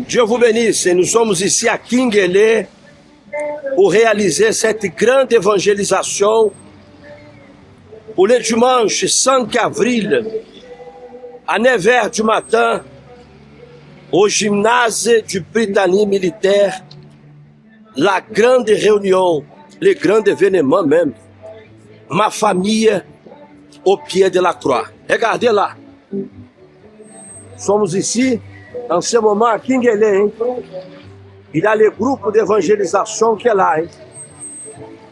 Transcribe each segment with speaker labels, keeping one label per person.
Speaker 1: Dieu vous bénisse. Et nous sommes ici à Kinguélé pour réaliser cette grande évangélisation pour le dimanche 5 avril à 9h du matin au gymnase du Britannique militaire, la grande réunion, le grand événement même, ma famille au pied de la croix. Regardez là, somos ici, en ce moment à Kinguélé, hein? Il y a le groupe d'évangélisation qui est là, hein?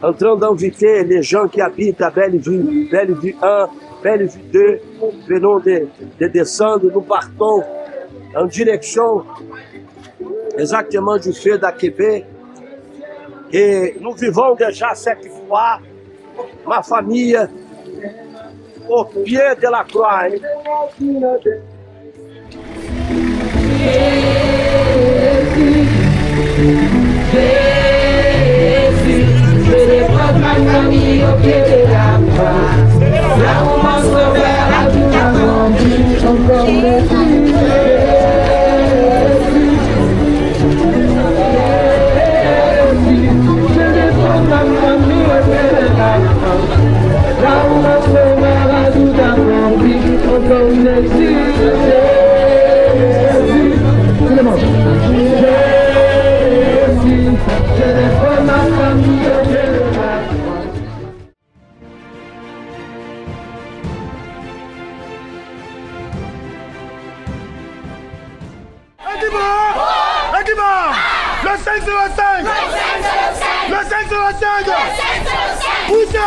Speaker 1: En train d'inviter les gens qui habitent à Bellevue, Bellevue 1, Bellevue 2, venons de descendre, nous partons en direction exactement du feu d'Akébé. Et nous vivons déjà cette fois, ma famille, au pied de la croix. Hein?
Speaker 2: Je dépose ma famille au pied de la croix. Là où mon sauveur a tout accompli, encore le je dépose ma famille au pied de la croix. Là où mon sauveur a tout accompli, encore le
Speaker 3: Le 505 Le 505 Où c'est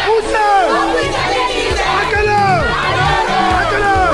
Speaker 3: Où c'est À quelle heure À quelle heure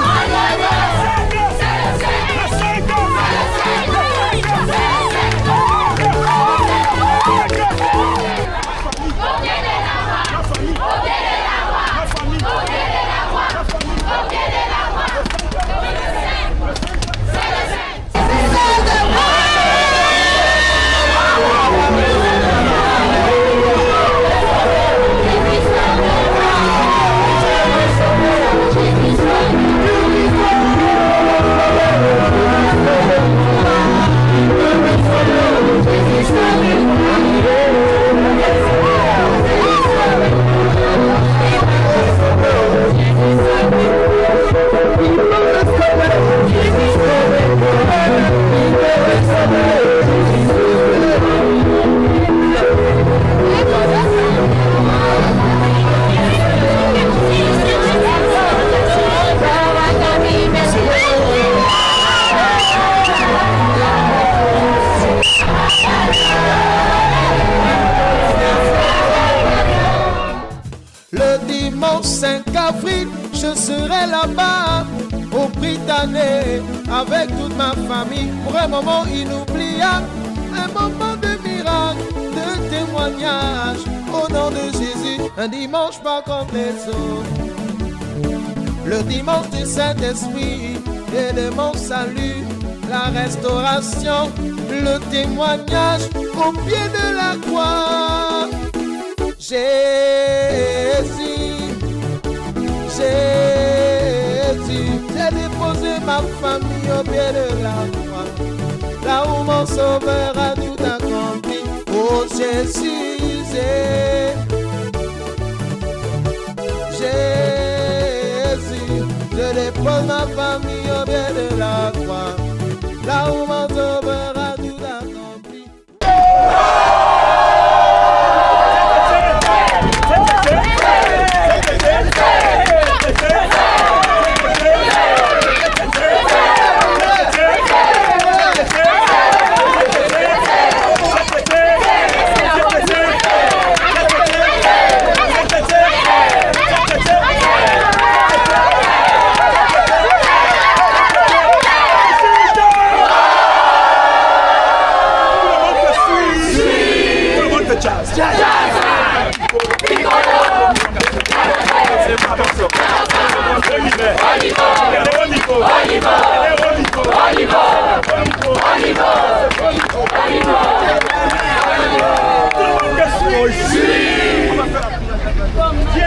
Speaker 4: je serai là-bas au Britannique avec toute ma famille pour un moment inoubliable, un moment de miracle, de témoignage au nom de Jésus, un dimanche pas comme les autres. Le dimanche du Saint-Esprit et de mon salut, la restauration, le témoignage au pied de la croix. Jésus, j'ai déposé ma famille au pied de la croix, là où mon sauveur a tout accompli. Oh Jésus, je dépose ma famille au pied de la croix, là où mon sauveur a tout accompli.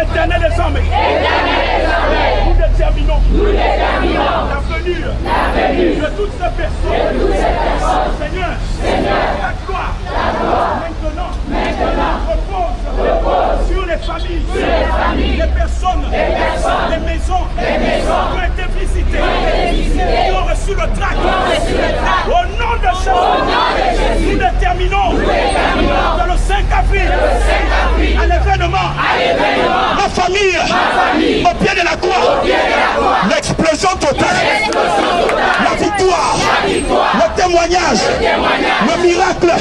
Speaker 3: Éternel des hommes, déterminons l'avenir de toutes ces personnes. Seigneur, la gloire maintenant repose sur les familles, les personnes, les maisons qui ont été visitées, qui ont reçu le tract. Au nom de Jésus, nous déterminons dans le 5 avril à l'événement, ma famille au pied de la croix, l'explosion totale, la victoire, le témoignage, le miracle,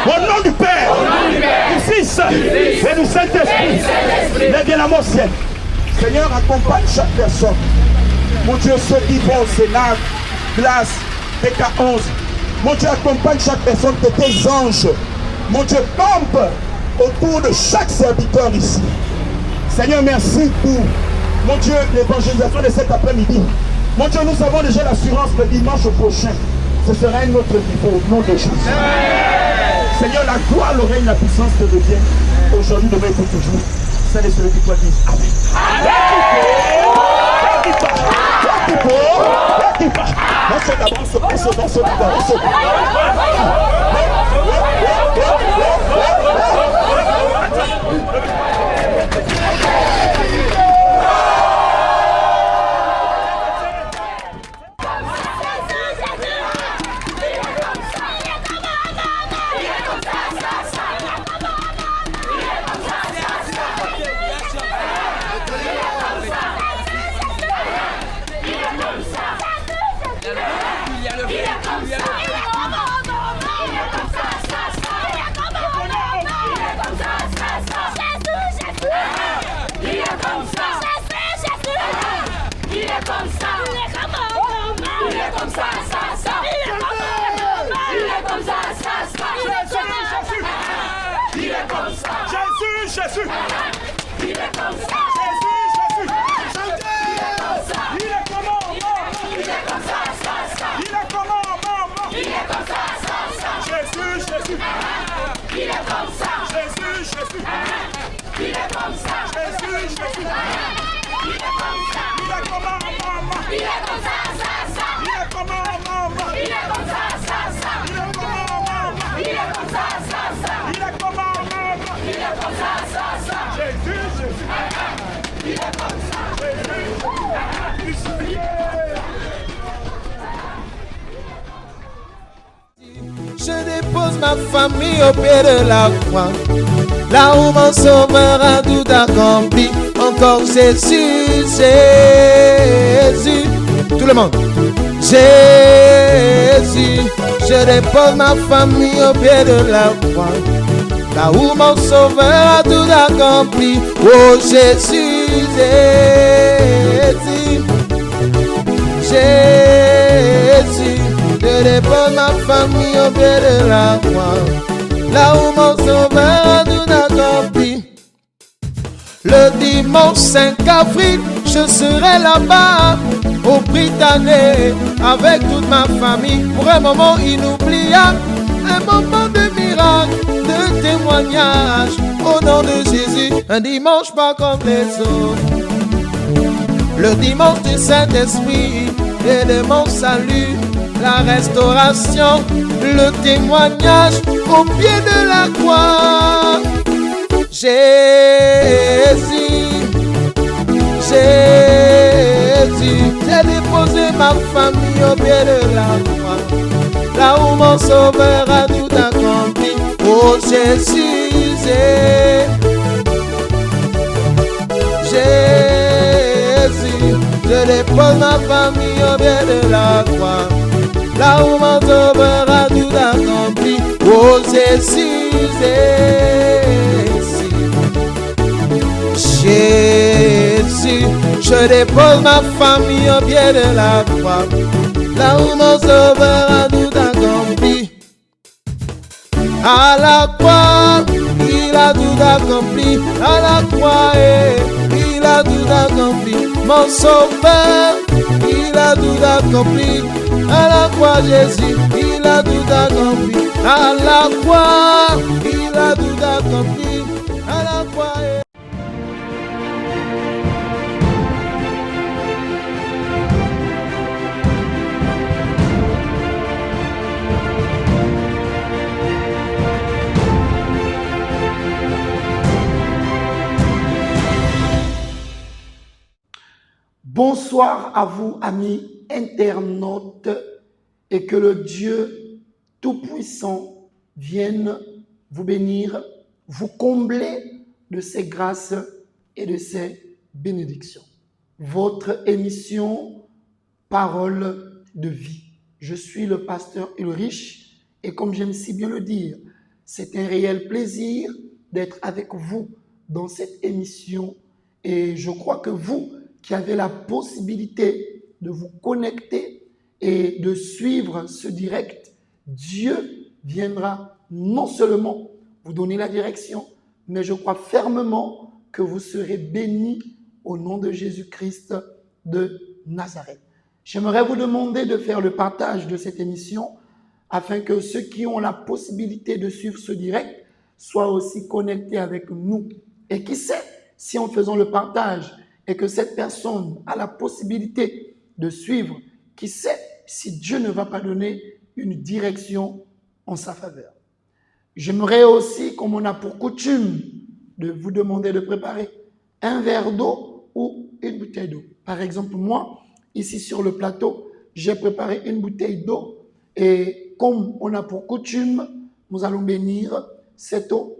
Speaker 3: au nom du Père, du Fils et du Saint-Esprit. Lève la main au ciel.
Speaker 5: Seigneur, accompagne chaque personne. Mon Dieu, ceux qui vont au Sénat, classe, PK11. Mon Dieu, accompagne chaque personne de tes anges. Mon Dieu, campe autour de chaque serviteur ici. Seigneur, merci pour, mon Dieu, l'évangélisation de cet après-midi. Mon Dieu, nous avons déjà l'assurance que dimanche prochain, ce sera un autre niveau au nom de Jésus. Seigneur, la gloire, le règne, la puissance te revient aujourd'hui, demain et pour toujours. Celle et celui qui toi disent Amen.
Speaker 3: Jésus, il est comme ça. Jésus, il est comment, il est comme ça, il est comment, il est comme ça, Jésus, il est comme ça. Jésus, il est comme ça. Jésus, il est comme ça. Il est comment, il est comme ça, il est comment, il est comme ça, il est comment, il est comme ça, il est comment, il est comme ça, Jésus, il est comme ça,
Speaker 4: Je dépose ma famille au pied de la croix, là où mon sauveur a tout accompli. Encore Jésus, Jésus, tout le monde. Jésus, je dépose ma famille au pied de la croix, là où mon sauveur a tout accompli. Oh Jésus, Jésus, Jésus, je dépose ma famille au pied de la croix, là où mon sauveur a tout accompli. Le dimanche 5 avril, je serai là-bas au Britannique avec toute ma famille pour un moment inoubliable, un moment de miracle, de témoignage au nom de Jésus. Un dimanche pas comme les autres, le dimanche du Saint-Esprit et de mon salut, la restauration, le témoignage au pied de la croix. Jésus, Jésus, j'ai déposé ma famille au pied de la croix, là où mon sauveur a tout accompli. Oh Jésus, Jésus, je dépose ma famille au pied de la croix, là où mon sauveur a tout accompli. Oh Jésus, Jésus, je dépose ma famille au pied de la croix, là où mon sauveur a tout accompli. À la croix, il a tout accompli. À la croix, il a tout accompli. Mon sauveur, il a tout accompli. À la croix, Jésus, il a tout accompli. À la croix, il a tout accompli. À la croix,
Speaker 6: Bonsoir à vous, amis internautes, et que le Dieu Tout-Puissant vienne vous bénir, vous combler de ses grâces et de ses bénédictions. Votre émission Parole de vie. Je suis le pasteur Ulrich et comme j'aime si bien le dire, c'est un réel plaisir d'être avec vous dans cette émission et je crois que vous qui avez la possibilité de vous connecter et de suivre ce direct, Dieu viendra non seulement vous donner la direction, mais je crois fermement que vous serez bénis au nom de Jésus-Christ de Nazareth. J'aimerais vous demander de faire le partage de cette émission afin que ceux qui ont la possibilité de suivre ce direct soient aussi connectés avec nous. Et qui sait, si en faisant le partage et que cette personne a la possibilité de suivre, qui sait si Dieu ne va pas donner une direction en sa faveur. J'aimerais aussi, comme on a pour coutume, de vous demander de préparer un verre d'eau ou une bouteille d'eau. Par exemple, moi, ici sur le plateau, j'ai préparé une bouteille d'eau et comme on a pour coutume, nous allons bénir cette eau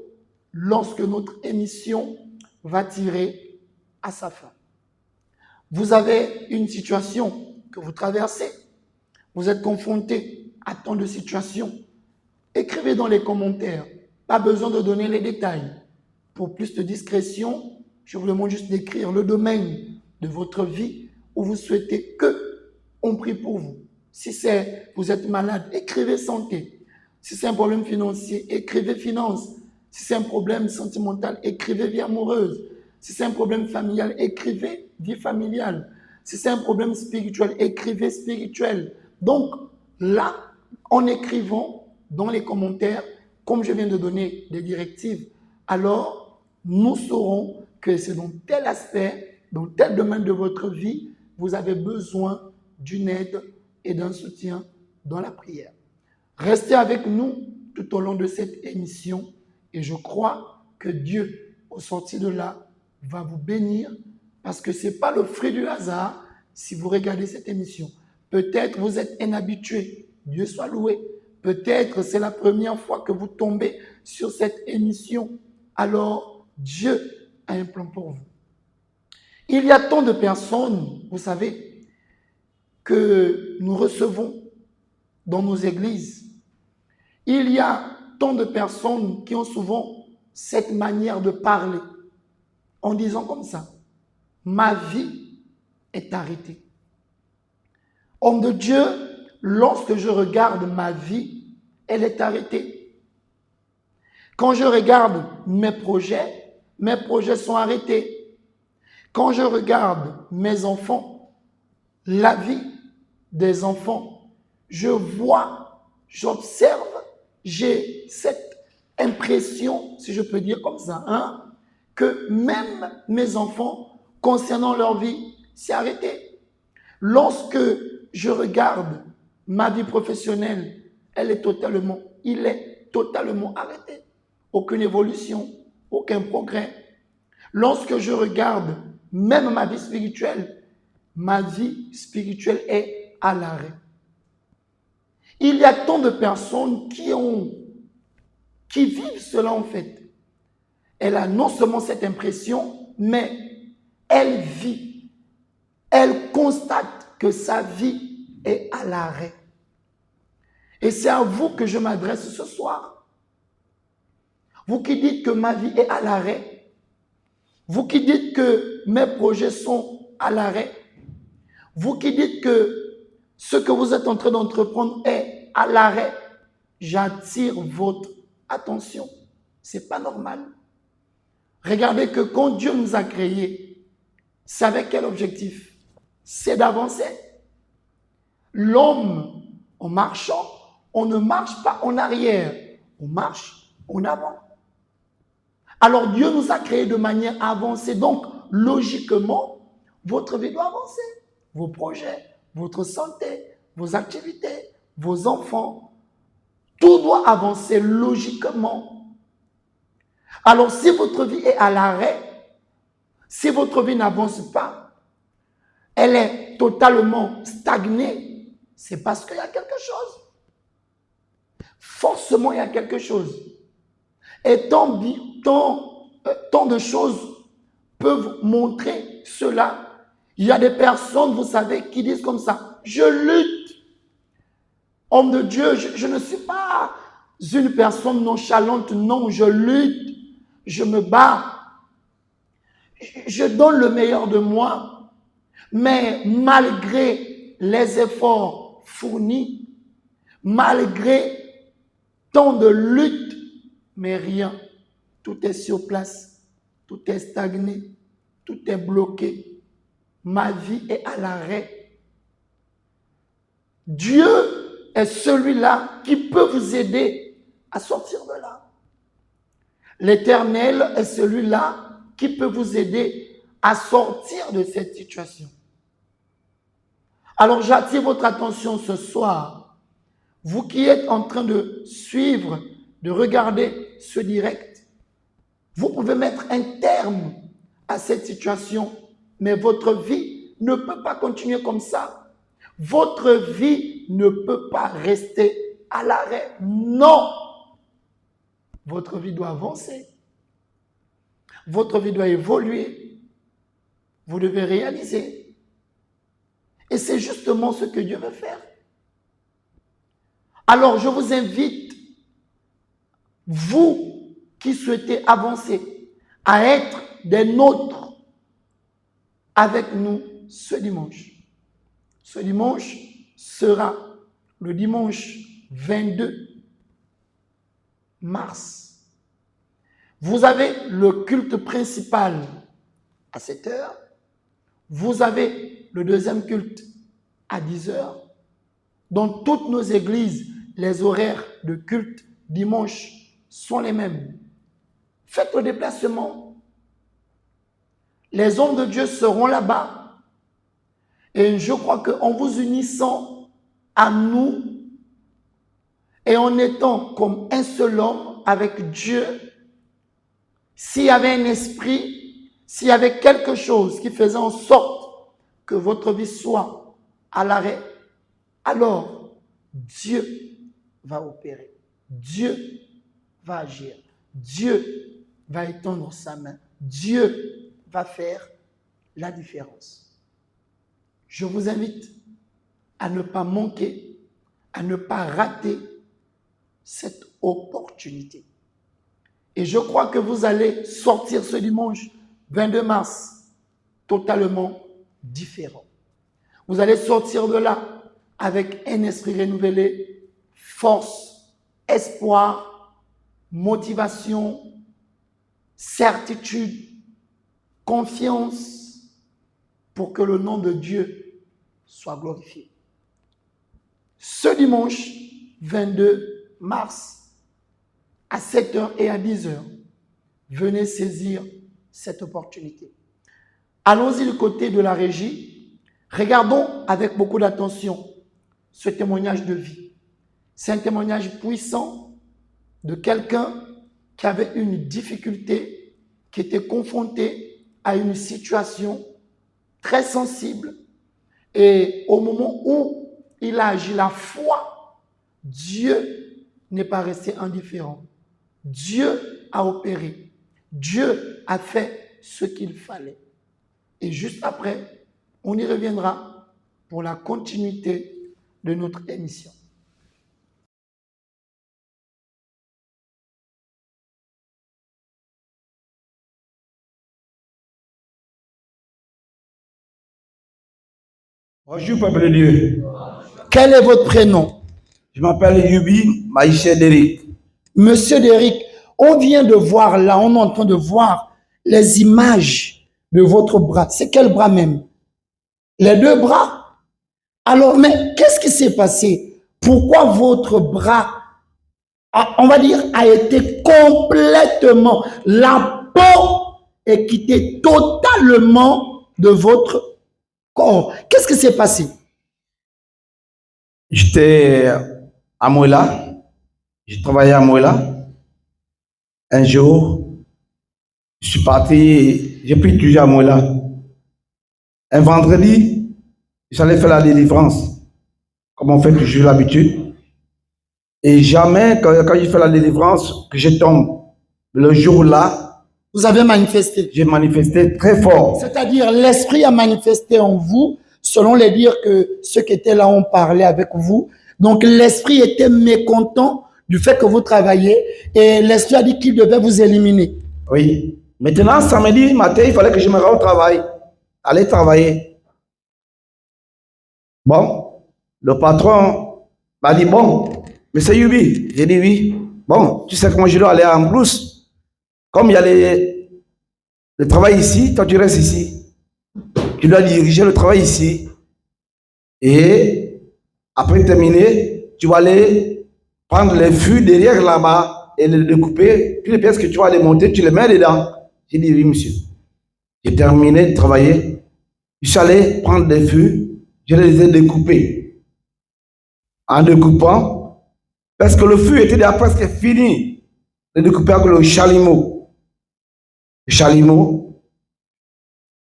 Speaker 6: lorsque notre émission va tirer à sa fin. Vous avez une situation que vous traversez, vous êtes confronté à tant de situations. Écrivez dans les commentaires, pas besoin de donner les détails. Pour plus de discrétion, je vous demande juste d'écrire le domaine de votre vie où vous souhaitez qu'on prie pour vous. Si vous êtes malade, écrivez santé. Si c'est un problème financier, écrivez finance. Si c'est un problème sentimental, écrivez vie amoureuse. Si c'est un problème familial, écrivez vie familiale. Si c'est un problème spirituel, écrivez spirituel. Donc là, en écrivant dans les commentaires, comme je viens de donner des directives, alors nous saurons que c'est dans tel aspect, dans tel domaine de votre vie, vous avez besoin d'une aide et d'un soutien dans la prière. Restez avec nous tout au long de cette émission et je crois que Dieu, au sortir de là, va vous bénir parce que ce n'est pas le fruit du hasard si vous regardez cette émission. Peut-être vous êtes inhabitué, Dieu soit loué. Peut-être c'est la première fois que vous tombez sur cette émission. Alors Dieu a un plan pour vous. Il y a tant de personnes, vous savez, que nous recevons dans nos églises. Il y a tant de personnes qui ont souvent cette manière de parler en disant comme ça, ma vie est arrêtée. Homme de Dieu, lorsque je regarde ma vie, elle est arrêtée. Quand je regarde mes projets sont arrêtés. Quand je regarde mes enfants, la vie des enfants, je vois, j'observe, j'ai cette impression, si je peux dire comme ça, que même mes enfants, concernant leur vie, c'est arrêté. Lorsque je regarde ma vie professionnelle, il est totalement arrêté. Aucune évolution, aucun progrès. Lorsque je regarde même ma vie spirituelle est à l'arrêt. Il y a tant de personnes qui vivent cela en fait. Elle a non seulement cette impression, mais elle vit. Elle constate que sa vie est à l'arrêt. Et c'est à vous que je m'adresse ce soir. Vous qui dites que ma vie est à l'arrêt, vous qui dites que mes projets sont à l'arrêt, vous qui dites que ce que vous êtes en train d'entreprendre est à l'arrêt, j'attire votre attention. C'est pas normal. Regardez que quand Dieu nous a créés, c'est avec quel objectif? C'est d'avancer. L'homme, en marchant, on ne marche pas en arrière, on marche en avant. Alors Dieu nous a créés de manière avancée, donc logiquement, votre vie doit avancer. Vos projets, votre santé, vos activités, vos enfants, tout doit avancer logiquement. Alors si votre vie est à l'arrêt, si votre vie n'avance pas, elle est totalement stagnée, c'est parce qu'il y a quelque chose. Forcément, il y a quelque chose. Et tant de choses peuvent montrer cela. Il y a des personnes, vous savez, qui disent comme ça, je lutte. Homme de Dieu, je ne suis pas une personne nonchalante, non, je lutte, je me bats. Je donne le meilleur de moi, mais malgré les efforts fournis, malgré tant de luttes, mais rien, tout est sur place, tout est stagné, tout est bloqué. Ma vie est à l'arrêt. Dieu est celui-là qui peut vous aider à sortir de là. L'Éternel est celui-là qui peut vous aider à sortir de cette situation. Alors j'attire votre attention ce soir, vous qui êtes en train de suivre, de regarder ce direct, vous pouvez mettre un terme à cette situation, mais votre vie ne peut pas continuer comme ça. Votre vie ne peut pas rester à l'arrêt. Non! Votre vie doit avancer. Votre vie doit évoluer. Vous devez réaliser. Et c'est justement ce que Dieu veut faire. Alors, je vous invite, vous qui souhaitez avancer, à être des nôtres avec nous ce dimanche. Ce dimanche sera le dimanche 22 mars. Vous avez le culte principal à 7 heures. Vous avez le deuxième culte à 10 heures. Dans toutes nos églises, les horaires de culte dimanche sont les mêmes. Faites le déplacement. Les hommes de Dieu seront là-bas. Et je crois qu'en vous unissant à nous et en étant comme un seul homme avec Dieu, s'il y avait un esprit, s'il y avait quelque chose qui faisait en sorte que votre vie soit à l'arrêt, alors Dieu va opérer. Dieu va agir. Dieu va étendre sa main. Dieu va faire la différence. Je vous invite à ne pas manquer, à ne pas rater cette opportunité. Et je crois que vous allez sortir ce dimanche 22 mars totalement différent. Vous allez sortir de là avec un esprit renouvelé, force, espoir, motivation, certitude, confiance, pour que le nom de Dieu soit glorifié. Ce dimanche 22 mars, à 7h et à 10h, venez saisir cette opportunité. Allons-y du côté de la régie. Regardons avec beaucoup d'attention ce témoignage de vie. C'est un témoignage puissant de quelqu'un qui avait une difficulté, qui était confronté à une situation très sensible. Et au moment où il a agi la foi, Dieu n'est pas resté indifférent. Dieu a opéré. Dieu a fait ce qu'il fallait. Et juste après, on y reviendra pour la continuité de notre émission.
Speaker 7: Bonjour, peuple de Dieu.
Speaker 6: Quel est votre prénom?
Speaker 7: Je m'appelle Yubi Maïché Déric.
Speaker 6: Monsieur Déric, on vient de voir là, on est en train de voir les images de votre bras. C'est quel bras même? Les deux bras? Alors, mais qu'est-ce qui s'est passé? Pourquoi votre bras, on va dire, a été complètement, la peau est quittée totalement de votre corps? Qu'est-ce qui s'est passé?
Speaker 7: J'étais à Mouela. Je travaillais à Mouela. Un jour, je suis parti, j'ai pris toujours à Mouela. Un vendredi, j'allais faire la délivrance, comme on fait toujours l'habitude. Et jamais, quand je fais la délivrance, que je tombe, le jour-là,
Speaker 6: Vous avez manifesté.
Speaker 7: j'ai manifesté très fort.
Speaker 6: C'est-à-dire, l'Esprit a manifesté en vous, selon les dires que ceux qui étaient là ont parlé avec vous. Donc, l'Esprit était mécontent du fait que vous travaillez et l'Esprit a dit qu'il devait vous éliminer.
Speaker 7: Oui. Maintenant, samedi matin, il fallait que je me rende au travail. Aller travailler. Bon, le patron m'a dit, bon, monsieur Yubi, j'ai dit oui. Bon, tu sais comment je dois aller en plus. Comme il y a le travail ici, toi tu restes ici. Tu dois diriger le travail ici. Et après terminer, tu vas aller prendre les fûts derrière là-bas et les découper. Toutes les pièces que tu vas les monter, tu les mets dedans. J'ai dit oui, monsieur. J'ai terminé de travailler. Je suis allé prendre des fûts, je les ai découpés. En découpant, parce que le fût était déjà presque fini de découper avec le chalumeau. Le chalumeau.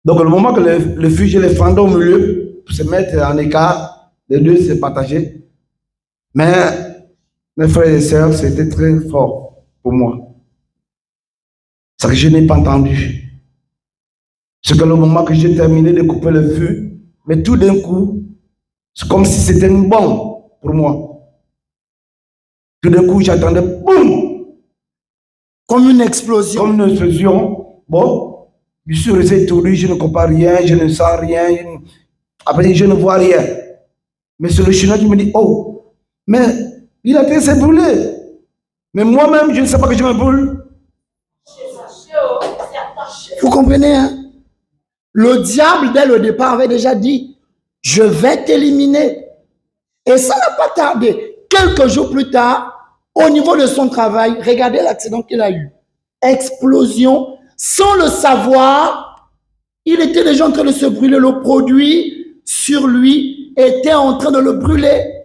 Speaker 7: Donc, le moment que le fût, je l'ai fendu au milieu pour se mettre en écart, les deux se partager. Mais, mes frères et sœurs, c'était très fort pour moi. C'est que je n'ai pas entendu. C'est que le moment que j'ai terminé de couper le feu, mais tout d'un coup, c'est comme si c'était une bombe pour moi. Tout d'un coup, j'attendais, boum!
Speaker 6: Comme une explosion.
Speaker 7: Comme une explosion. Bon, je suis resté étourdi, je ne comprends rien, je ne sens rien. Après, je ne vois rien. Mais sur le chemin, je me dis, oh, mais il a été s'est brûlé. Mais moi-même, je ne sais pas que je me brûle.
Speaker 6: Vous comprenez, hein? Le diable, dès le départ, avait déjà dit, je vais t'éliminer. Et ça n'a pas tardé. Quelques jours plus tard, au niveau de son travail, regardez l'accident qu'il a eu. Explosion. Sans le savoir, il était déjà en train de se brûler. Le produit sur lui était en train de le brûler.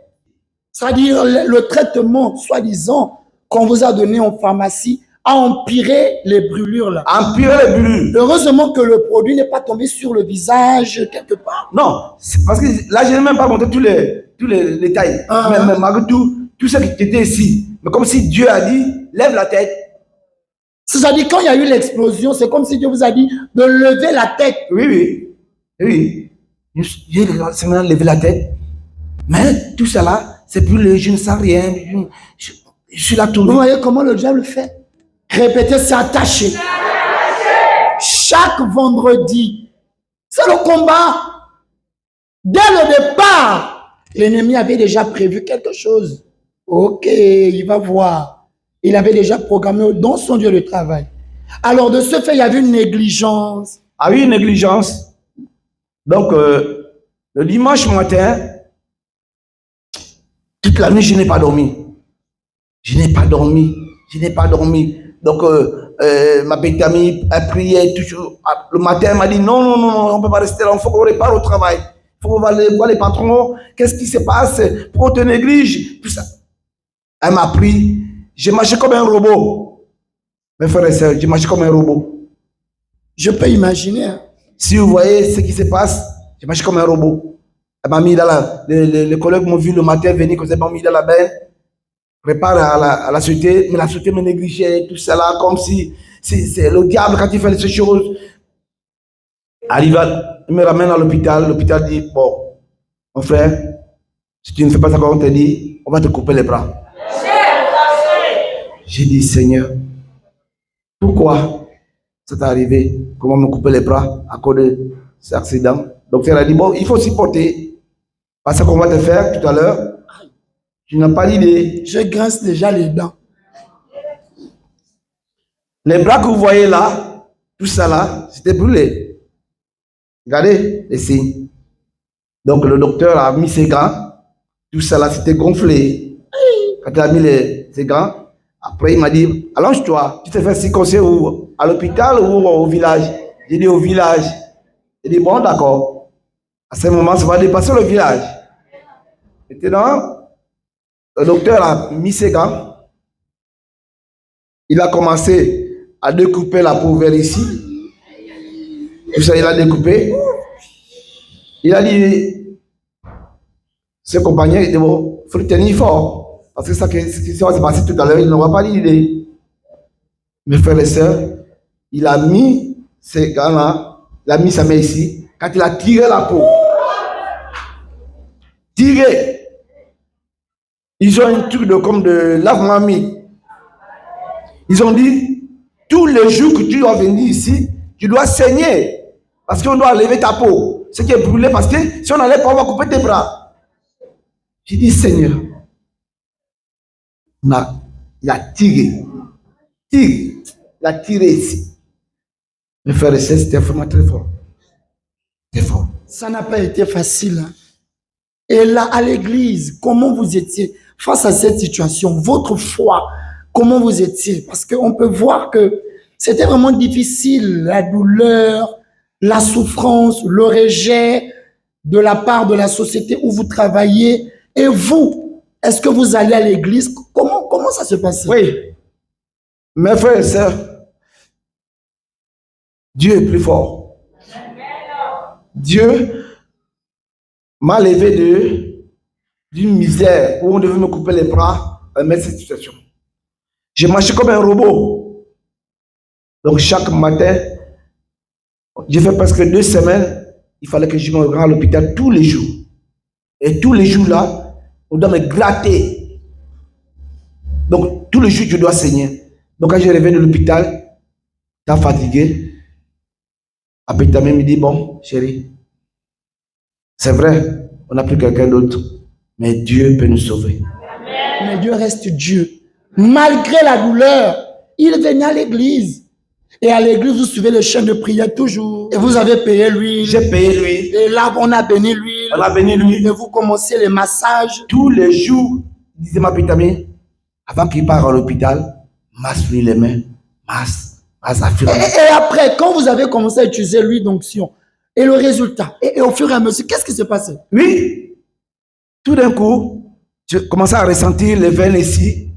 Speaker 6: C'est-à-dire le traitement, soi-disant, qu'on vous a donné en pharmacie, a empiré les brûlures là.
Speaker 7: Empirer les brûlures.
Speaker 6: Heureusement que le produit n'est pas tombé sur le visage quelque part.
Speaker 7: Non, c'est parce que là, je n'ai même pas montré tous les détails. Mais malgré tout ce qui était ici. Mais comme si Dieu a dit, lève la tête.
Speaker 6: C'est-à-dire, quand il y a eu l'explosion, c'est comme si Dieu vous a dit de lever la tête.
Speaker 7: Oui. J'ai seulement levé la tête. Mais tout cela, c'est brûlé, je ne sens rien. Je suis là tout.
Speaker 6: Vous voyez comment le diable fait? Répétez, c'est attaché. Chaque vendredi, c'est le combat. Dès le départ, l'ennemi avait déjà prévu quelque chose. Ok, il va voir. Il avait déjà programmé dans son lieu de travail. Alors, de ce fait, il y avait une négligence.
Speaker 7: Ah oui, une négligence. Donc, le dimanche matin, toute la nuit, je n'ai pas dormi. Donc, ma petite amie a prié toujours. Le matin, elle m'a dit non, on ne peut pas rester là, il faut qu'on repart au travail. Il faut qu'on va voir les patrons. Qu'est-ce qui se passe? Pourquoi on te néglige? Tout ça. Elle m'a pris. J'ai marché comme un robot. Mes frères et sœurs, j'ai marché comme un robot.
Speaker 6: Je peux imaginer. Hein.
Speaker 7: Si vous voyez ce qui se passe, j'ai marché comme un robot. Elle m'a mis dans les collègues m'ont vu le matin venir, quand ils m'ont mis dans la benne. Prépare à la société, mais la société me négligeait, tout ça là, comme si c'est le diable quand il fait ces choses. Arrive, il me ramène à l'hôpital, l'hôpital dit, bon, mon frère, si tu ne fais pas ça comme on te dit, on va te couper les bras. J'ai dit, Seigneur, pourquoi ça t'est arrivé? Comment me couper les bras à cause de cet accident? Donc, le docteur a dit, bon, il faut supporter. Parce qu'on va te faire tout à l'heure. Tu n'as pas d'idée.
Speaker 6: Je grince déjà les dents.
Speaker 7: Les bras que vous voyez là, tout ça là, c'était brûlé. Regardez les signes. Donc le docteur a mis ses gants. Tout ça là, c'était gonflé. Quand il a mis ses gants, après il m'a dit, allonge-toi, tu te fais circoncire où? À l'hôpital ou au village? J'ai dit au village. J'ai dit, bon d'accord. À ce moment, ça va dépasser le village. Maintenant, le docteur a mis ses gants. Il a commencé à découper la peau vers ici. Tout ça, il a découpé. Il a dit, ses compagnons, il dit, bon, il faut le tenir fort. Parce que ça qui s'est passé tout à l'heure, il n'aura pas l'idée. Mes frères et sœurs, il a mis ces gars-là, il a mis sa main ici, quand il a tiré la peau. Tiré. Ils ont un truc comme de lave-mamie. Ils ont dit, tous les jours que tu dois venir ici, tu dois saigner. Parce qu'on doit lever ta peau. Ce qui est brûlé, parce que si on n'allait pas, on va couper tes bras. J'ai dit, Seigneur, il a tiré. Il a tiré ici. Mes frères et sœurs, c'était vraiment très fort. Très fort.
Speaker 6: Ça n'a pas été facile. Hein. Et là, à l'église, comment vous étiez face à cette situation? Votre foi, comment vous étiez? Parce qu'on peut voir que c'était vraiment difficile, la douleur, la souffrance, le rejet de la part de la société où vous travaillez. Et vous, est-ce que vous allez à l'église? Comment ça se passe?
Speaker 7: Oui. Mes frères et sœurs, Dieu est plus fort. Dieu m'a levé d'une misère où on devait me couper les bras et mettre cette situation. J'ai marché comme un robot. Donc chaque matin, j'ai fait presque 2 semaines, il fallait que je me rende à l'hôpital tous les jours. Et tous les jours là, on doit me gratter. Donc tous les jours, je dois saigner. Donc quand je reviens de l'hôpital, t'as fatigué. Après ta mère me dit, bon, chérie, c'est vrai, on n'a plus quelqu'un d'autre, mais Dieu peut nous sauver.
Speaker 6: Mais Dieu reste Dieu. Malgré la douleur, il venait à l'église. Et à l'église, vous suivez le chant de prière toujours. Et vous avez payé l'huile.
Speaker 7: J'ai payé l'huile.
Speaker 6: Et là, on a béni l'huile.
Speaker 7: On a béni l'huile.
Speaker 6: Et vous commencez les massages.
Speaker 7: Tous les jours, disait ma petite amie, avant qu'il parte à l'hôpital, masse-lui les mains, masse à fur et à mesure.
Speaker 6: Et après, quand vous avez commencé à utiliser l'huile d'onction, et le résultat, et au fur et à mesure, qu'est-ce qui s'est passé?
Speaker 7: Oui, tout d'un coup, je commençais à ressentir les veines ici,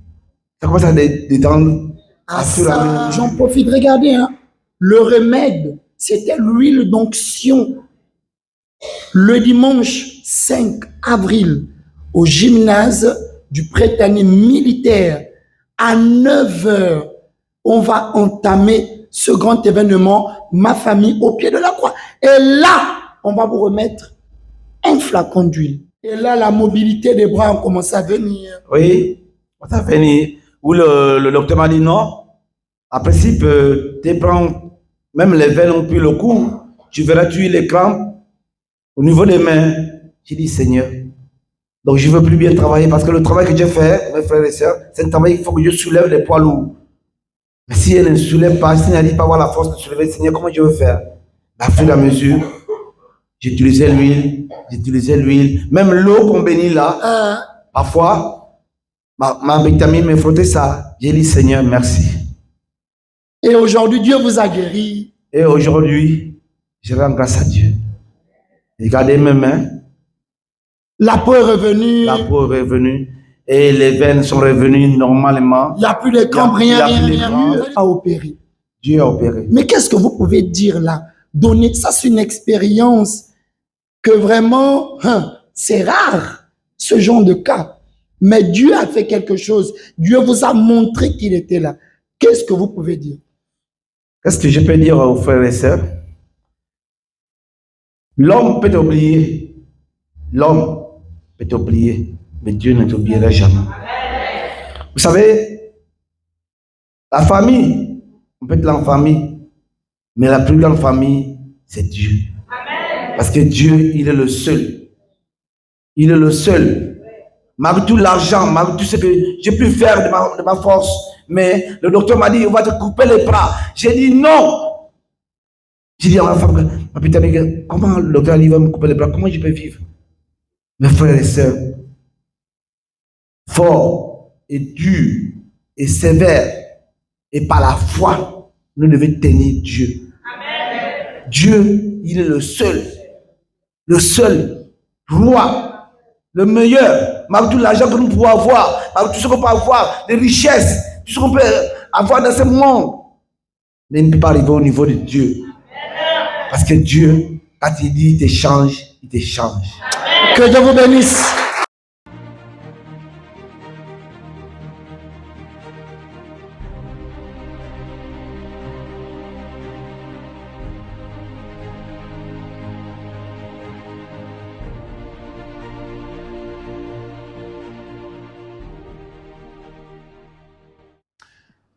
Speaker 7: ça commence à détendre.
Speaker 6: Ah ça, j'en profite, regardez, hein. Le remède, c'était l'huile d'onction. Le dimanche 5 avril, au gymnase du Prétanier militaire, à 9h, on va entamer ce grand événement, ma famille au pied de la croix. Et là, on va vous remettre un flacon d'huile. Et là, la mobilité des bras a commencé à venir.
Speaker 7: Oui, ça a venir. Où le docteur m'a dit non. En principe, tu prends, même les veines ont pris le coup. Tu verras tuer les crampes au niveau des mains. J'ai dit, Seigneur, donc je ne veux plus bien travailler parce que le travail que j'ai fait, mes frères et sœurs, c'est un travail qu'il faut que je soulève les poids lourds. Mais si elle ne soulève pas, si elle n'arrive pas à avoir la force de soulever, Seigneur, comment je veux faire? À fur et à mesure, j'utilisais l'huile, même l'eau qu'on bénit là, parfois, ma vitamine me frottait ça. J'ai dit, Seigneur, merci.
Speaker 6: Et aujourd'hui, Dieu vous a guéri.
Speaker 7: Et aujourd'hui, je rends grâce à Dieu. Regardez mes mains.
Speaker 6: La peau est revenue.
Speaker 7: La peau est revenue. Et les veines sont revenues normalement.
Speaker 6: Il n'y a plus de crampes, rien. Dieu a opéré.
Speaker 7: Dieu a opéré.
Speaker 6: Mais qu'est-ce que vous pouvez dire là? Donner, ça c'est une expérience que vraiment, c'est rare, ce genre de cas. Mais Dieu a fait quelque chose. Dieu vous a montré qu'il était là. Qu'est-ce que vous pouvez dire?
Speaker 7: Qu'est-ce que je peux dire aux frères et sœurs? L'homme peut t'oublier. L'homme peut t'oublier. Mais Dieu ne t'oubliera jamais. Vous savez, la famille, on peut être en famille, mais la plus grande famille, c'est Dieu. Parce que Dieu, il est le seul. Il est le seul. Malgré tout l'argent, malgré tout ce que j'ai pu faire de ma force, mais le docteur m'a dit, on va te couper les bras. J'ai dit non. J'ai dit à ma femme, ma petite amie, comment le docteur va me couper les bras? Comment je peux vivre? Mes frères et sœurs, fort et dur et sévère, et par la foi, nous devons tenir Dieu. Amen. Dieu, il est le seul roi, le meilleur. Malgré tout l'argent que nous pouvons avoir, malgré tout ce qu'on peut avoir, les richesses, tout ce qu'on peut avoir dans ce monde, mais il ne peut pas arriver au niveau de Dieu. Parce que Dieu, quand il dit il t'échange, il t'échange.
Speaker 6: Que Dieu vous bénisse.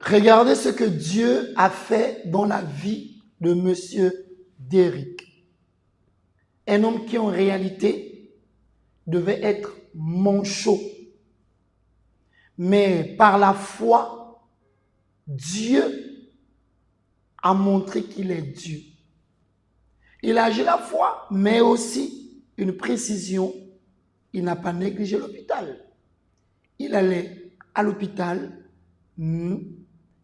Speaker 6: Regardez ce que Dieu a fait dans la vie de Monsieur Derrick. Un homme qui en réalité devait être manchot. Mais par la foi, Dieu a montré qu'il est Dieu. Il a agi la foi, mais aussi une précision. Il n'a pas négligé l'hôpital. Il allait à l'hôpital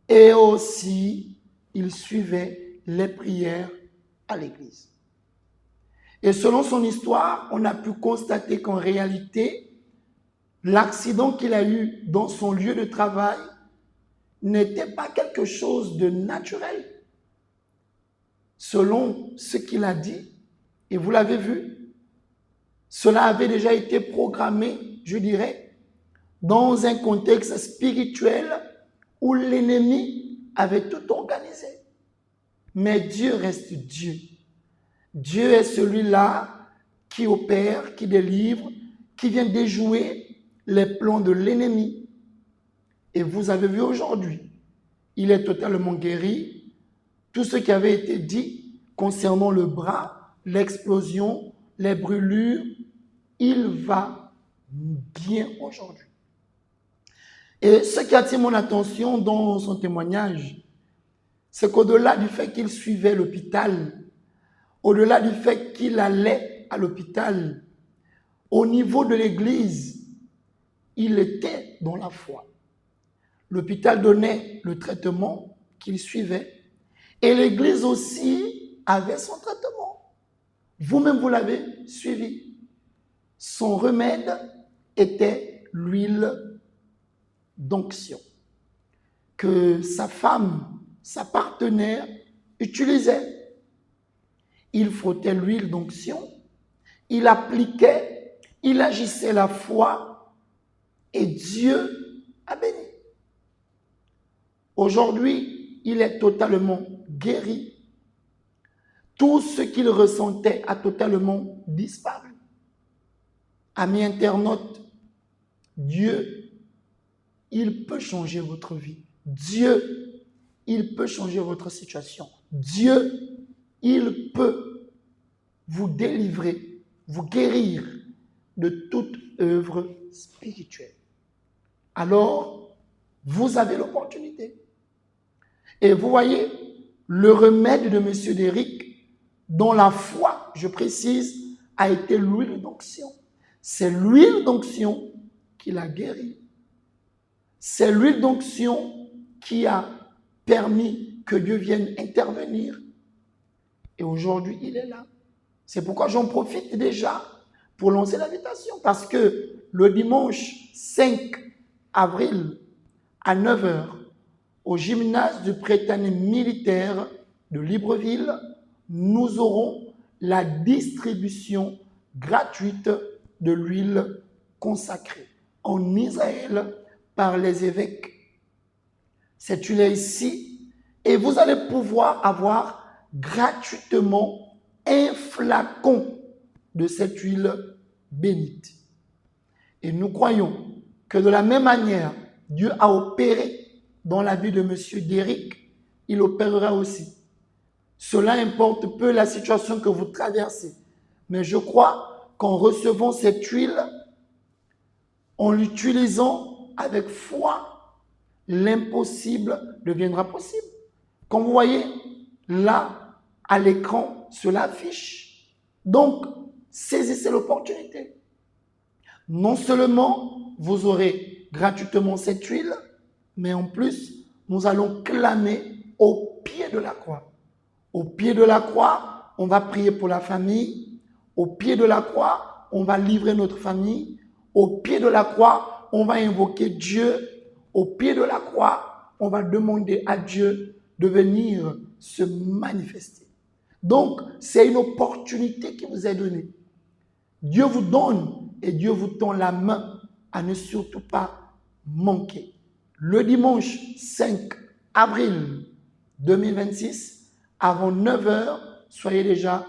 Speaker 6: et aussi il suivait les prières à l'église. Et selon son histoire, on a pu constater qu'en réalité, l'accident qu'il a eu dans son lieu de travail n'était pas quelque chose de naturel. Selon ce qu'il a dit, et vous l'avez vu, cela avait déjà été programmé, je dirais, dans un contexte spirituel où l'ennemi avait tout organisé. Mais Dieu reste Dieu. Dieu est celui-là qui opère, qui délivre, qui vient déjouer les plans de l'ennemi. Et vous avez vu aujourd'hui, il est totalement guéri. Tout ce qui avait été dit concernant le bras, l'explosion, les brûlures, il va bien aujourd'hui. Et ce qui attire mon attention dans son témoignage, c'est qu'au-delà du fait qu'il suivait l'hôpital, au-delà du fait qu'il allait à l'hôpital, au niveau de l'église, il était dans la foi. L'hôpital donnait le traitement qu'il suivait et l'église aussi avait son traitement. Vous-même, vous l'avez suivi. Son remède était l'huile d'onction que sa femme, sa partenaire, utilisait. Il frottait l'huile d'onction, il appliquait, il agissait la foi et Dieu a béni. Aujourd'hui, il est totalement guéri. Tout ce qu'il ressentait a totalement disparu. Amis internautes, Dieu, il peut changer votre vie. Dieu, il peut changer votre situation. Dieu, il peut vous délivrer, vous guérir de toute œuvre spirituelle. Alors, vous avez l'opportunité. Et vous voyez, le remède de M. Derrick, dont la foi, je précise, a été l'huile d'onction. C'est l'huile d'onction qui l'a guéri. C'est l'huile d'onction qui a permis que Dieu vienne intervenir. Et aujourd'hui, il est là. C'est pourquoi j'en profite déjà pour lancer l'invitation. Parce que le dimanche 5 avril à 9h, au gymnase du Prétané militaire de Libreville, nous aurons la distribution gratuite de l'huile consacrée en Israël par les évêques. Cette huile est ici et vous allez pouvoir avoir gratuitement un flacon de cette huile bénite. Et nous croyons que de la même manière, Dieu a opéré dans la vie de M. Derrick, il opérera aussi. Cela importe peu la situation que vous traversez. Mais je crois qu'en recevant cette huile, en l'utilisant avec foi, l'impossible deviendra possible. Comme vous voyez, là, à l'écran, cela affiche. Donc, saisissez l'opportunité. Non seulement vous aurez gratuitement cette huile, mais en plus, nous allons clamer au pied de la croix. Au pied de la croix, on va prier pour la famille. Au pied de la croix, on va livrer notre famille. Au pied de la croix, on va invoquer Dieu. Au pied de la croix, on va demander à Dieu de venir se manifester. Donc, c'est une opportunité qui vous est donnée. Dieu vous donne et Dieu vous tend la main à ne surtout pas manquer. Le dimanche 5 avril 2026, avant 9h, soyez déjà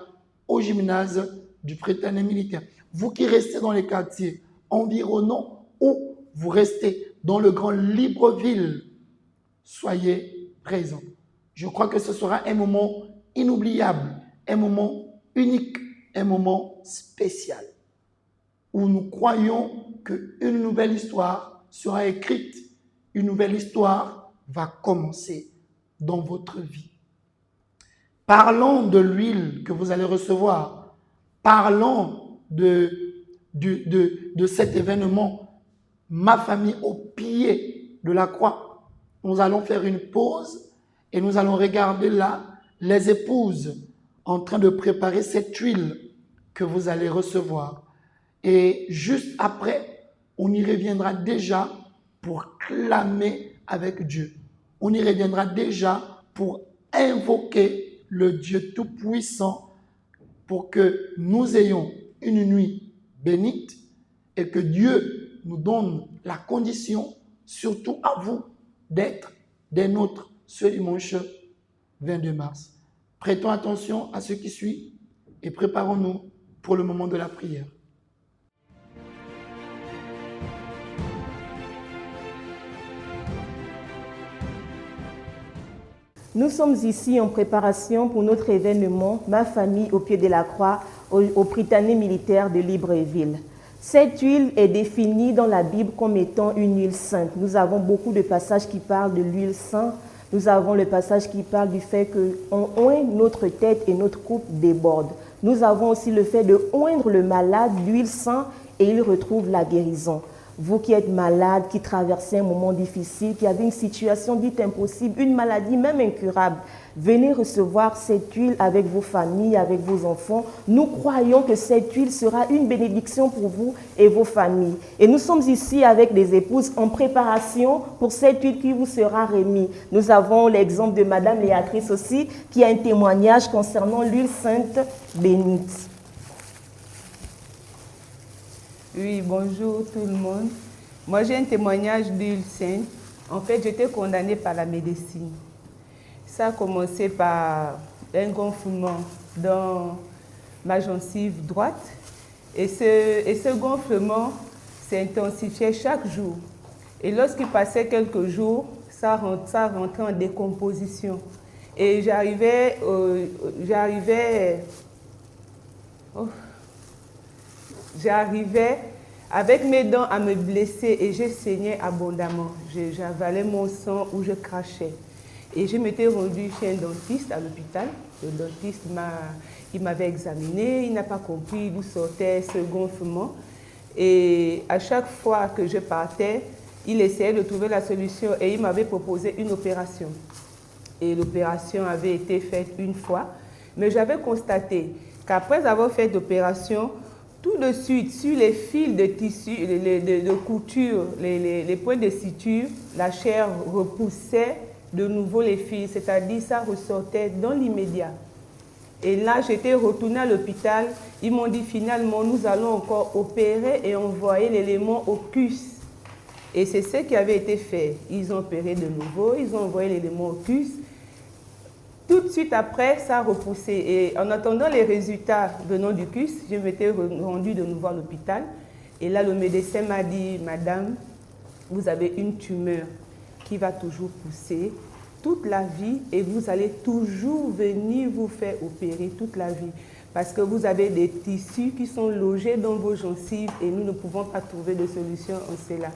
Speaker 6: au gymnase du Prétané militaire. Vous qui restez dans les quartiers environnants ou vous restez dans le grand Libreville, soyez présents. Je crois que ce sera un moment inoubliable, un moment unique, un moment spécial, où nous croyons qu'une nouvelle histoire sera écrite, une nouvelle histoire va commencer dans votre vie. Parlons de l'huile que vous allez recevoir. Parlons de cet événement, ma famille au pied de la croix. Nous allons faire une pause et nous allons regarder là les épouses en train de préparer cette huile que vous allez recevoir. Et juste après, on y reviendra déjà pour clamer avec Dieu. On y reviendra déjà pour invoquer le Dieu Tout-Puissant pour que nous ayons une nuit bénite et que Dieu nous donne la condition, surtout à vous, d'être des nôtres ce dimanche 22 mars. Prêtons attention à ce qui suit et préparons-nous pour le moment de la prière.
Speaker 8: Nous sommes ici en préparation pour notre événement « Ma famille au pied de la croix » au Prytanée militaire de Libreville. Cette huile est définie dans la Bible comme étant une huile sainte. Nous avons beaucoup de passages qui parlent de l'huile sainte. Nous avons le passage qui parle du fait qu'on oigne notre tête et notre coupe déborde. Nous avons aussi le fait de oindre le malade, l'huile sainte, et il retrouve la guérison. Vous qui êtes malade, qui traversez un moment difficile, qui avez une situation dite impossible, une maladie même incurable, venez recevoir cette huile avec vos familles, avec vos enfants. Nous croyons que cette huile sera une bénédiction pour vous et vos familles. Et nous sommes ici avec des épouses en préparation pour cette huile qui vous sera remise. Nous avons l'exemple de Madame Léatrice aussi, qui a un témoignage concernant l'huile sainte bénite.
Speaker 9: Oui, bonjour tout le monde. Moi, j'ai un témoignage d'huile sainte. En fait, j'étais condamnée par la médecine. Ça a commencé par un gonflement dans ma gencive droite. Et ce gonflement s'intensifiait chaque jour. Et lorsqu'il passait quelques jours, ça rentrait en décomposition. Et j'arrivais avec mes dents à me blesser et je saignais abondamment. J'avalais mon sang ou je crachais. Et je m'étais rendue chez un dentiste à l'hôpital. Le dentiste m'avait examiné, il n'a pas compris d'où sortait ce gonflement. Et à chaque fois que je partais, il essayait de trouver la solution et il m'avait proposé une opération. Et l'opération avait été faite une fois. Mais j'avais constaté qu'après avoir fait l'opération, tout de suite, sur les fils de tissu, de couture, les points de suture, la chair repoussait de nouveau les fils, c'est-à-dire ça ressortait dans l'immédiat. Et là, j'étais retournée à l'hôpital. Ils m'ont dit finalement, nous allons encore opérer et envoyer l'élément au CUS. Et c'est ce qui avait été fait. Ils ont opéré de nouveau, ils ont envoyé l'élément au CUS. Tout de suite après, ça a repoussé. Et en attendant les résultats venant du CUS, je m'étais rendue de nouveau à l'hôpital. Et là, le médecin m'a dit, Madame, vous avez une tumeur qui va toujours pousser toute la vie et vous allez toujours venir vous faire opérer toute la vie. Parce que vous avez des tissus qui sont logés dans vos gencives et nous ne pouvons pas trouver de solution en cela.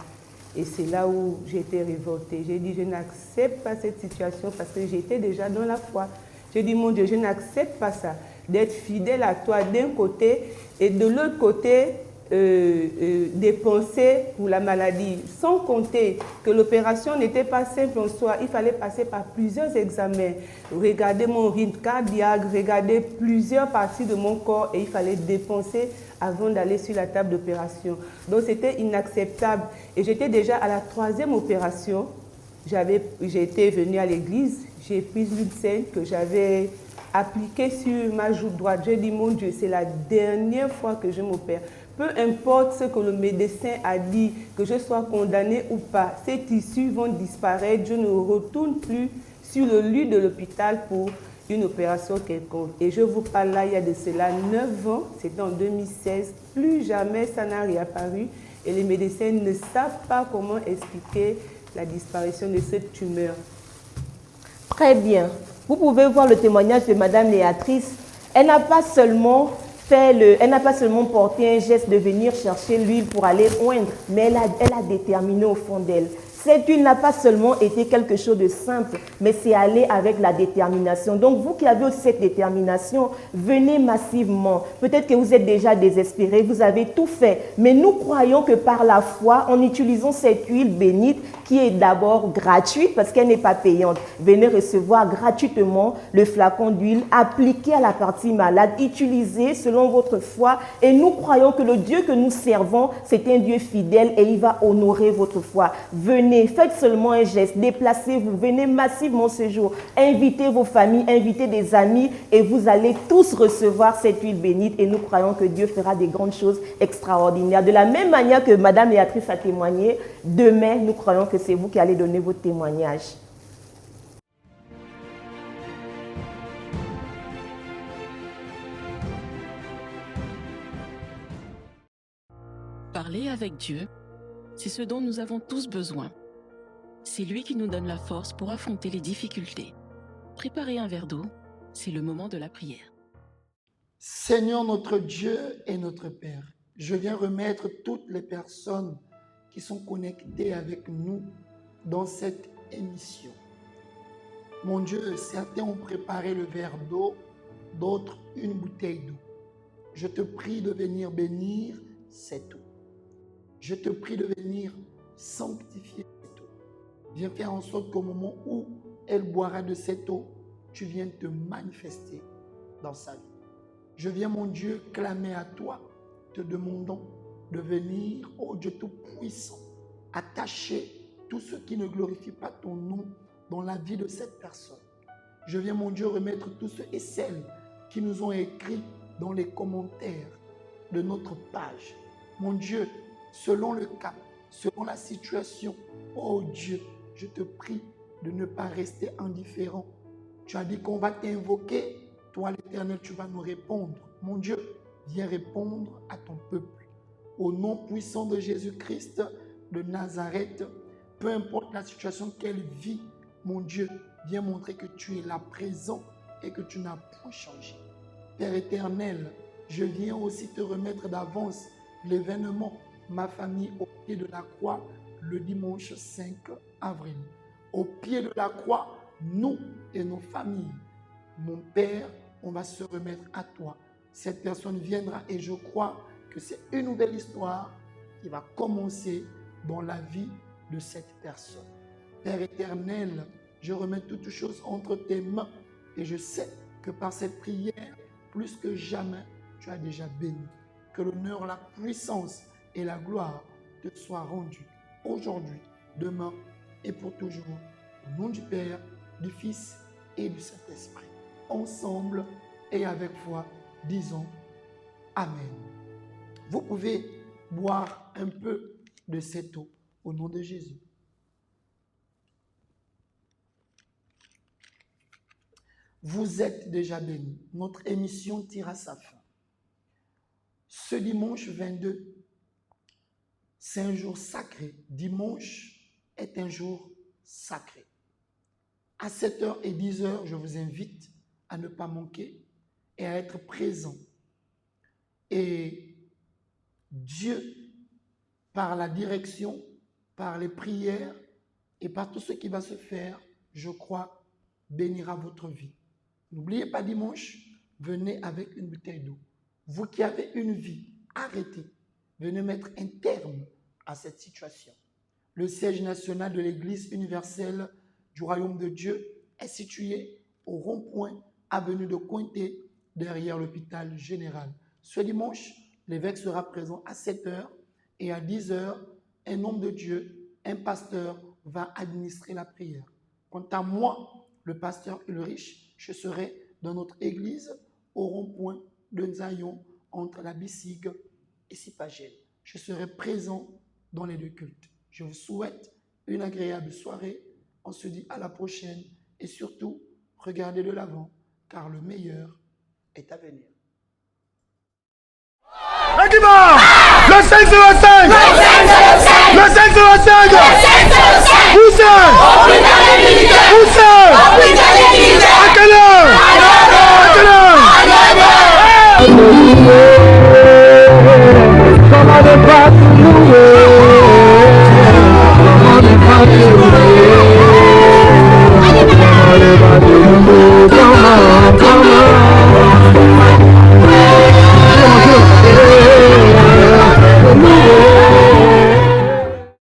Speaker 9: Et c'est là où j'ai été révoltée. J'ai dit, je n'accepte pas cette situation parce que j'étais déjà dans la foi. J'ai dit, mon Dieu, je n'accepte pas ça. D'être fidèle à toi d'un côté et de l'autre côté, dépenser pour la maladie. Sans compter que l'opération n'était pas simple en soi. Il fallait passer par plusieurs examens. Regarder mon rythme cardiaque, regarder plusieurs parties de mon corps et il fallait dépenser avant d'aller sur la table d'opération. Donc c'était inacceptable. Et j'étais déjà à la 3e opération. J'étais venue à l'église, j'ai pris l'huile sainte que j'avais appliquée sur ma joue droite. J'ai dit, mon Dieu, c'est la dernière fois que je m'opère. Peu importe ce que le médecin a dit, que je sois condamnée ou pas, ces tissus vont disparaître. Je ne retourne plus sur le lit de l'hôpital pour une opération quelconque. Et je vous parle là, il y a de cela 9 ans, c'était en 2016, plus jamais ça n'a réapparu et les médecins ne savent pas comment expliquer la disparition de cette tumeur.
Speaker 8: Très bien. Vous pouvez voir le témoignage de Madame Léatrice. Elle n'a pas seulement porté un geste de venir chercher l'huile pour aller oindre, mais elle a déterminé au fond d'elle. Cette huile n'a pas seulement été quelque chose de simple, mais c'est aller avec la détermination. Donc vous qui avez aussi cette détermination, venez massivement. Peut-être que vous êtes déjà désespérés, vous avez tout fait, mais nous croyons que par la foi, en utilisant cette huile bénite, qui est d'abord gratuite parce qu'elle n'est pas payante, venez recevoir gratuitement le flacon d'huile, appliqué à la partie malade, utilisé selon votre foi. Et nous croyons que le Dieu que nous servons, c'est un Dieu fidèle et il va honorer votre foi. Venez, faites seulement un geste, déplacez-vous, venez massivement ce jour, invitez vos familles, invitez des amis et vous allez tous recevoir cette huile bénite et nous croyons que Dieu fera des grandes choses extraordinaires. De la même manière que Madame Béatrice a témoigné, demain, nous croyons que c'est vous qui allez donner votre témoignage.
Speaker 10: Parler avec Dieu, c'est ce dont nous avons tous besoin. C'est lui qui nous donne la force pour affronter les difficultés. Préparer un verre d'eau, c'est le moment de la prière.
Speaker 6: Seigneur notre Dieu et notre Père, je viens remettre toutes les personnes qui sont connectées avec nous dans cette émission. Mon Dieu, certains ont préparé le verre d'eau, d'autres une bouteille d'eau. Je te prie de venir bénir cette eau. Je te prie de venir sanctifier cette eau. Viens faire en sorte qu'au moment où elle boira de cette eau, tu viennes te manifester dans sa vie. Je viens, mon Dieu, clamer à toi, te demandant de venir, ô Dieu Tout-Puissant, attacher tout ce qui ne glorifie pas ton nom dans la vie de cette personne. Je viens, mon Dieu, remettre tous ceux et celles qui nous ont écrit dans les commentaires de notre page. Mon Dieu, selon le cas, selon la situation, ô Dieu, je te prie de ne pas rester indifférent. Tu as dit qu'on va t'invoquer. Toi, l'Éternel, tu vas nous répondre. Mon Dieu, viens répondre à ton peuple. Au nom puissant de Jésus-Christ de Nazareth, peu importe la situation qu'elle vit, mon Dieu, viens montrer que tu es là présent et que tu n'as point changé. Père éternel, je viens aussi te remettre d'avance l'événement, ma famille au pied de la croix, le dimanche 5 avril. Au pied de la croix, nous et nos familles, mon Père, on va se remettre à toi. Cette personne viendra et je crois que c'est une nouvelle histoire qui va commencer dans la vie de cette personne. Père éternel, je remets toutes choses entre tes mains et je sais que par cette prière, plus que jamais, tu as déjà béni. Que l'honneur, la puissance et la gloire te soient rendus aujourd'hui, demain et pour toujours. Au nom du Père, du Fils et du Saint-Esprit. Ensemble et avec foi, disons Amen. Vous pouvez boire un peu de cette eau au nom de Jésus. Vous êtes déjà bénis. Notre émission tire à sa fin. Ce dimanche 22, c'est un jour sacré. Dimanche est un jour sacré. À 7h et 10h, je vous invite à ne pas manquer et à être présent. Et Dieu, par la direction, par les prières et par tout ce qui va se faire, je crois, bénira votre vie. N'oubliez pas dimanche, venez avec une bouteille d'eau. Vous qui avez une vie, arrêtez. Venez mettre un terme à cette situation. Le siège national de l'Église universelle du Royaume de Dieu est situé au rond-point avenue de Cointé, derrière l'hôpital général. Ce dimanche, l'évêque sera présent à 7h et à 10h, un homme de Dieu, un pasteur, va administrer la prière. Quant à moi, le pasteur Ulrich, je serai dans notre église au rond-point de Nzayon, entre la Bissigue et Sipagel. Je serai présent dans les deux cultes. Je vous souhaite une agréable soirée. On se dit à la prochaine et surtout, regardez de l'avant, car le meilleur est à venir.
Speaker 3: Le dimanche, le 505, le 505, le 505, où c'est?
Speaker 11: Où ça? À quelle heure? À quelle heure?